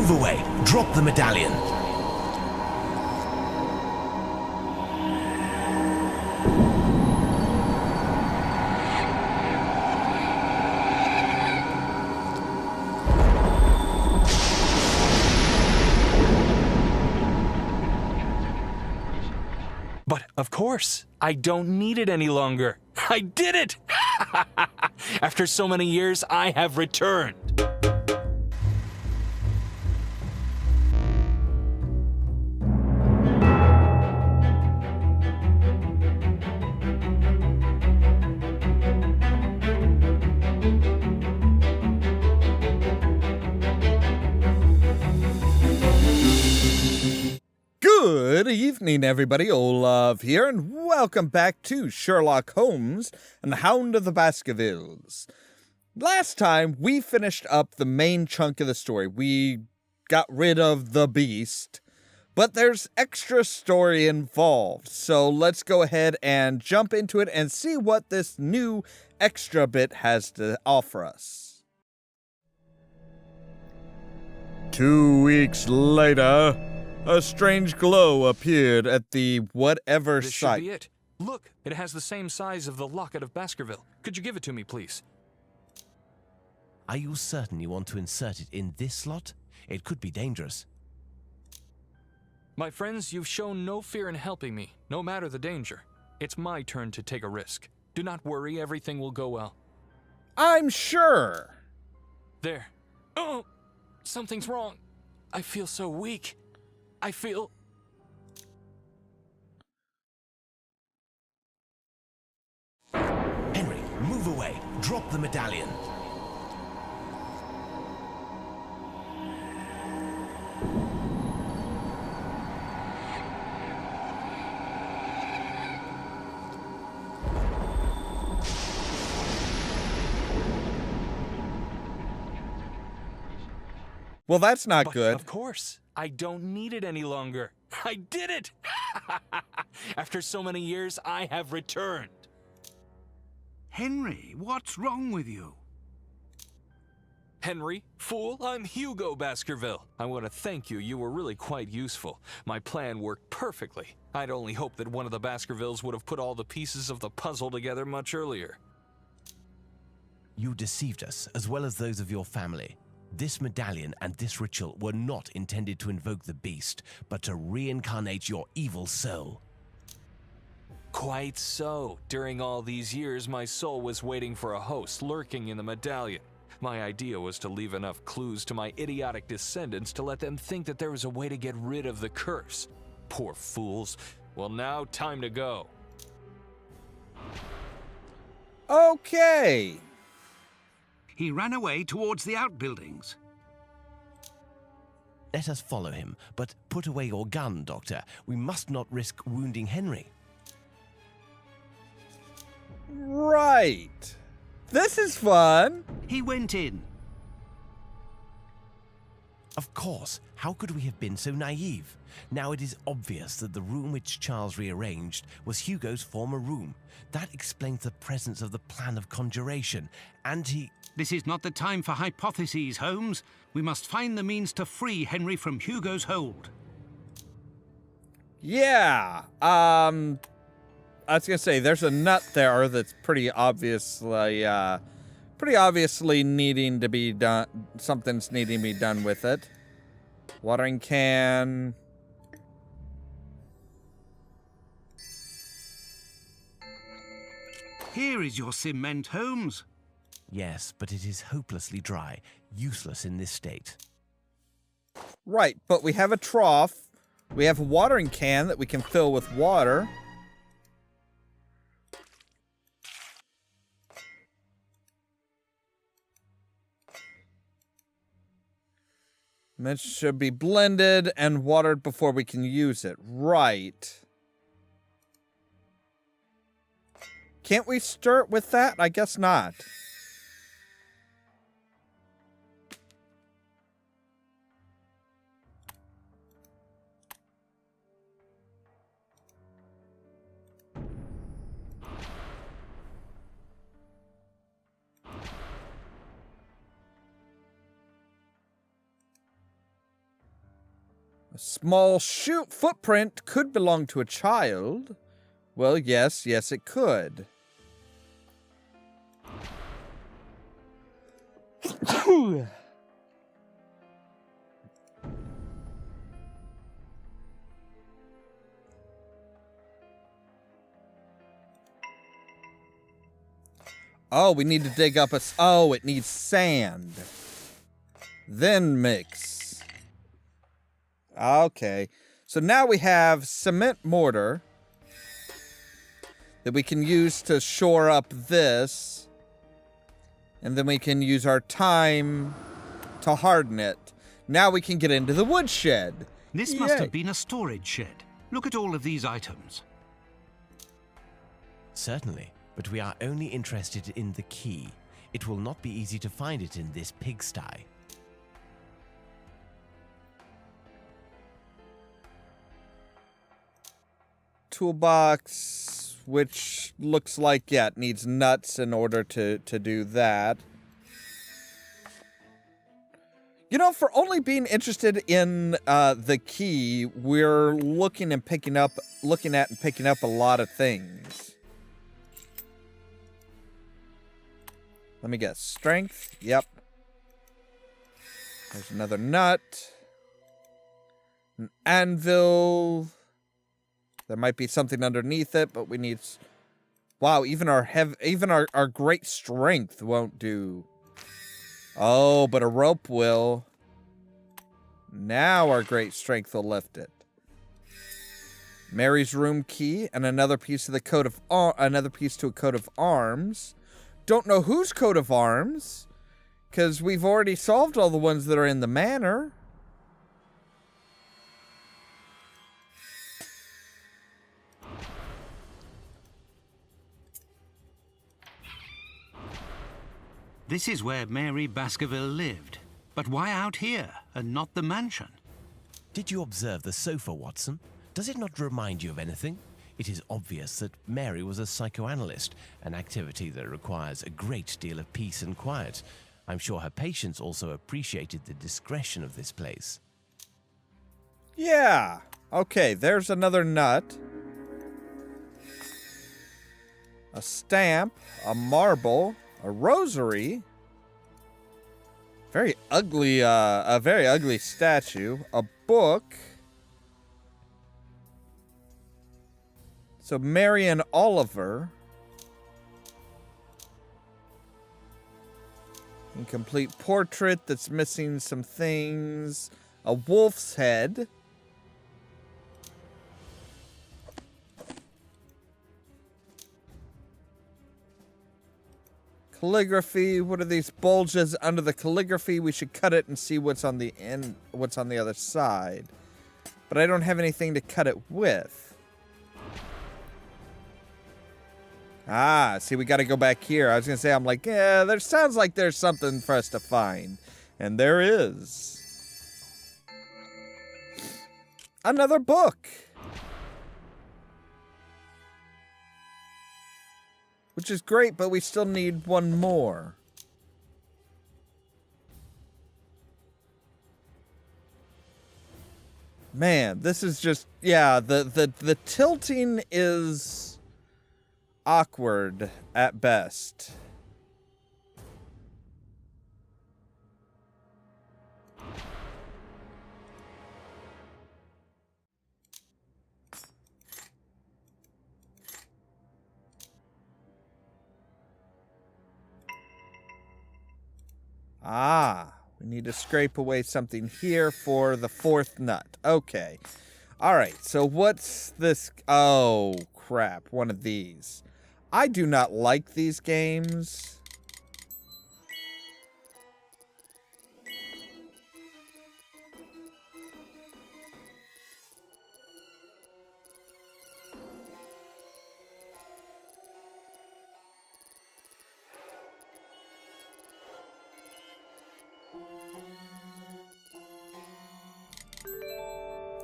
move away. Drop the medallion. But, of course, I don't need it any longer. I did it! After so many years, I have returned. Good evening, everybody. Ollamh here, and welcome back to Sherlock Holmes and the Hound of the Baskervilles. Last time, we finished up the main chunk of the story. We got rid of the beast, but there's extra story involved. So let's go ahead and jump into it and see what this new extra bit has to offer us. 2 weeks later, a strange glow appeared at the whatever This site. should be it. Look, it has the same size of the locket of Baskerville. Could you give it to me, please? Are you certain you want to insert it in this slot? It could be dangerous. My friends, you've shown no fear in helping me, no matter the danger. It's my turn to take a risk. Do not worry, everything will go well. I'm sure. There. Oh, something's wrong. I feel so weak. I feel... Henry, move away. Drop the medallion. Well, that's not But, good. of course, I don't need it any longer. I did it! After so many years, I have returned. Henry, what's wrong with you? Henry, fool, I'm Hugo Baskerville. I want to thank you. You were really quite useful. My plan worked perfectly. I'd only hoped that one of the Baskervilles would have put all the pieces of the puzzle together much earlier. You deceived us, as well as those of your family. This medallion and this ritual were not intended to invoke the beast, but to reincarnate your evil soul. Quite so. During all these years, my soul was waiting for a host lurking in the medallion. My idea was to leave enough clues to my idiotic descendants to let them think that there was a way to get rid of the curse. Poor fools. Well, now, time to go. Okay. He ran away towards the outbuildings. Let us follow him, but put away your gun, Doctor. We must not risk wounding Henry. Right. This is fun. He went in. Of course, how could we have been so naive? Now it is obvious that the room which Charles rearranged was Hugo's former room. That explains the presence of the plan of conjuration, and he... This is not the time for hypotheses, Holmes. We must find the means to free Henry from Hugo's hold. Yeah. I was gonna say there's a nut there that's pretty obviously needing to be done. Something's needing to be done with it. Watering can. Here is your cement, Holmes. Yes, but it is hopelessly dry, useless in this state. Right, but we have a trough. We have a watering can that we can fill with water. And it should be blended and watered before we can use it. Right. Can't we stir it with that? I guess not. Small footprint could belong to a child. Well, yes, it could. Oh, we need to dig up a... Oh, it needs sand. Then mix. Okay. So now we have cement mortar that we can use to shore up this. And then we can use our time to harden it. Now we can get into the woodshed. This must have been a storage shed. Look at all of these items. Certainly, but we are only interested in the key. It will not be easy to find it in this pigsty. Toolbox, which looks like, yeah, it needs nuts in order to do that. You know, for only being interested in the key, we're looking at and picking up a lot of things. Let me guess. Strength? Yep. There's another nut. An anvil. There might be something underneath it, but we need... Wow, even our great strength won't do. Oh, but a rope will. Now our great strength will lift it. Mary's room key and another piece to a coat of arms. Don't know whose coat of arms, because we've already solved all the ones that are in the manor. This is where Mary Baskerville lived. But why out here and not the mansion? Did you observe the sofa, Watson? Does it not remind you of anything? It is obvious that Mary was a psychoanalyst, an activity that requires a great deal of peace and quiet. I'm sure her patients also appreciated the discretion of this place. Yeah. Okay, there's another nut. A stamp, a marble, a rosary. Very ugly, a very ugly statue. A book. So Mary and Oliver. Incomplete portrait that's missing some things. A wolf's head. Calligraphy. What are these bulges under the calligraphy? We should cut it and see what's on the end, what's on the other side. But I don't have anything to cut it with. Ah, see, we got to go back here. I was going to say, I'm like, yeah, there sounds like there's something for us to find. And there is. Another book. Which is great, but we still need one more. Man, this is just, yeah, the tilting is awkward at best. Ah, we need to scrape away something here for the fourth nut. Okay. All right, so what's this? Oh, crap, one of these. I do not like these games.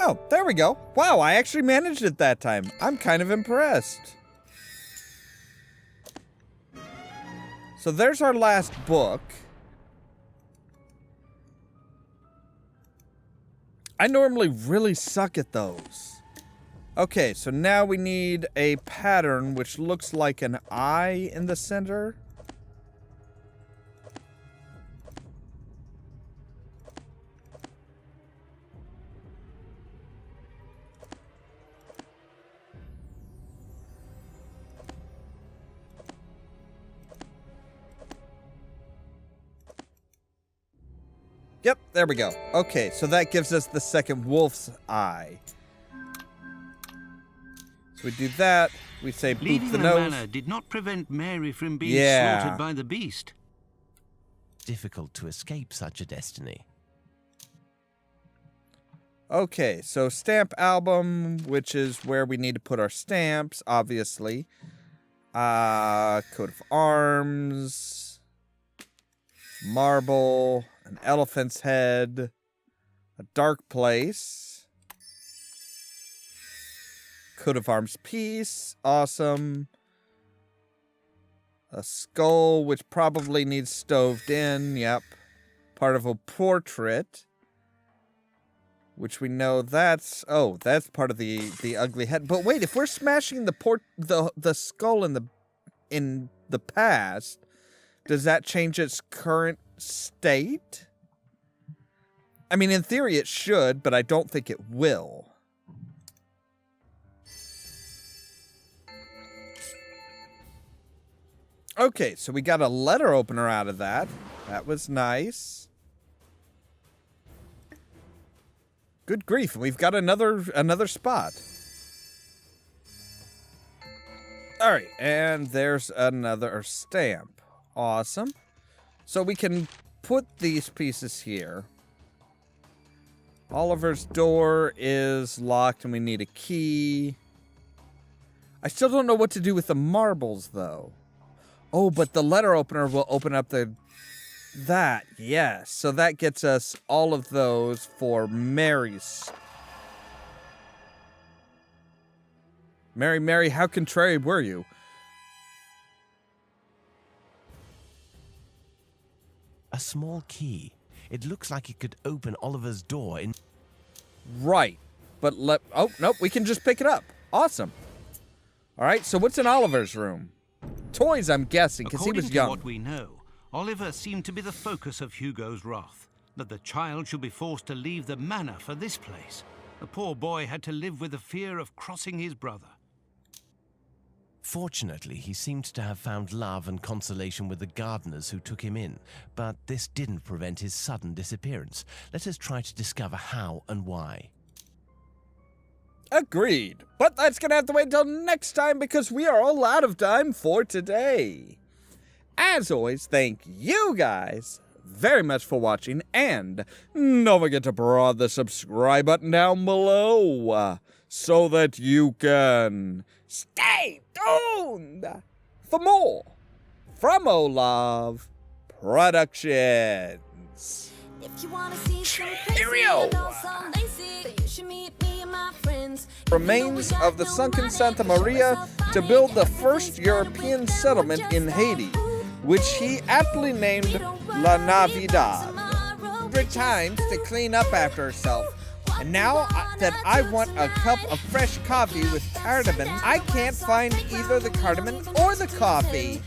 Oh, there we go. Wow, I actually managed it that time. I'm kind of impressed. So there's our last book. I normally really suck at those. Okay, so now we need a pattern which looks like an eye in the center. Yep, there we go. Okay, so that gives us the second wolf's eye. So we do that. We say boop Leaving the the nose. manor did not prevent Mary from being Yeah. slaughtered by the beast. Difficult to escape such a destiny. Okay, so stamp album, which is where we need to put our stamps, obviously. Coat of arms. Marble. An elephant's head. A dark place. Coat of arms piece. Awesome. A skull, which probably needs stoved in. Yep. Part of a portrait. Which we know that's... Oh, that's part of the ugly head. But wait, if we're smashing the skull in the past, does that change its current state? I mean, in theory it should, but I don't think it will. Okay, so we got a letter opener out of that. That was nice. Good grief, we've got another spot. All right, and there's another stamp. Awesome. So we can put these pieces here. Oliver's door is locked and we need a key. I still don't know what to do with the marbles, though. Oh, but the letter opener will open up that, yes. So that gets us all of those for Mary's. Mary, how contrary were you? A small key. It looks like it could open Oliver's door in... Right. But oh, nope, we can just pick it up. Awesome. All right, so what's in Oliver's room? Toys, I'm guessing, because he was young. According to what we know, Oliver seemed to be the focus of Hugo's wrath. That the child should be forced to leave the manor for this place. The poor boy had to live with the fear of crossing his brother. Fortunately, he seemed to have found love and consolation with the gardeners who took him in, but this didn't prevent his sudden disappearance. Let us try to discover how and why. Agreed. But that's going to have to wait until next time because we are all out of time for today. As always, thank you guys very much for watching, and don't forget to prod the subscribe button down below so that you can stay tuned for more from Ollamh Productions. If you wanna see some crazy Cheerio! and also lazy, then you should meet me and my friends. Remains of the sunken Santa Maria to build the first European settlement in Haiti, which he aptly named La Navidad. 100 times to clean up after herself. And now that I want a cup of fresh coffee with cardamom, I can't find either the cardamom or the coffee.